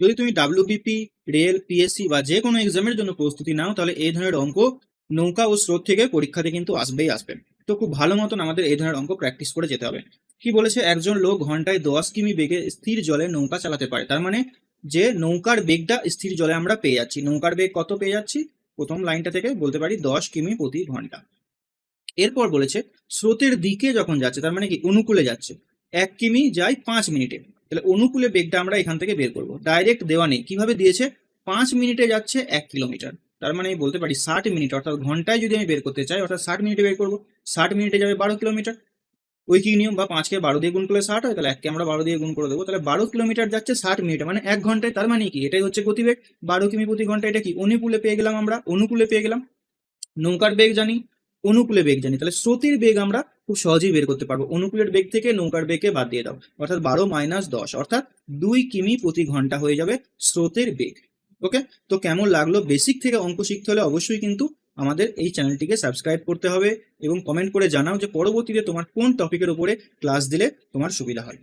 যদি তুমি WBP, rail, PSC বা যে কোনো এক্সামের জন্য প্রস্তুতি নাও, তাহলে এই ধরনের অঙ্ক নৌকা ও স্রোত থেকে পরীক্ষাতে কিন্তু আসবেই আসবে। তো খুব ভালো মতন আমাদের এই ধরনের অঙ্ক প্র্যাকটিস করে যেতে হবে। কি বলেছে, একজন লোক ঘন্টায় 10 কিমি বেগে স্থির জলে নৌকা চালাতে পারে। তার মানে যে নৌকার বেগটা স্থির জলে আমরা পেয়ে যাচ্ছি। নৌকার বেগ কত পেয়ে যাচ্ছি, প্রথম লাইনটা থেকে বলতে পারি 10 কিমি প্রতি ঘন্টা। এরপর বলেছে স্রোতের দিকে যখন যাচ্ছে, তার মানে কি অনুকূলে যাচ্ছে, 1 কিমি যায় 5 মিনিটে। তাহলে অনুকূলে বেগটা আমরা এখান থেকে বের করবো, ডাইরেক্ট দেওয়া নেই। কিভাবে দিয়েছে, 5 মিনিটে যাচ্ছে 1 কিলোমিটার। তার মানে আমি বলতে পারি 60 মিনিট, অর্থাৎ ঘন্টায় যদি আমি বের করতে চাই, অর্থাৎ 60 মিনিটে বের করবো। 60 মিনিটে যাবে 12 কিলোমিটার। ওই কি নিয়ম, বা 5কে 12 দিয়ে গুণ করলে 60 হয়, তাহলে 1কে আমরা 12 দিয়ে গুণ করে দেবো। তাহলে 12 কিলোমিটার যাচ্ছে 60 মিনিটে, মানে 1 ঘন্টায়। তার মানে কি, এটাই হচ্ছে গতিবেগ। 12 কিমি প্রতি ঘন্টা, এটা কি অনুকূলে পেয়ে গেলাম, আমরা অনুকূলে পেয়ে গেলাম। নৌকার বেগ জানি, অনুকূলে বেগ জানি, তাহলে স্রোতের বেগ আমরা খুব সহজেই বের করতে পারবো। অনুকূলের বেগ থেকে নৌকার বেগকে বাদ দিয়ে দাও, অর্থাৎ 12 - 10, অর্থাৎ 2 কিমি প্রতি ঘন্টা হয়ে যাবে স্রোতের বেগ। ওকে, তো কেমন লাগলো? বেসিক থেকে অঙ্ক শিখতে হলে অবশ্যই কিন্তু আমাদের এই চ্যানেলটিকে সাবস্ক্রাইব করতে হবে, এবং কমেন্ট করে জানাও যে পরবর্তীতে তোমার কোন টপিকের উপরে ক্লাস দিলে তোমার সুবিধা হয়।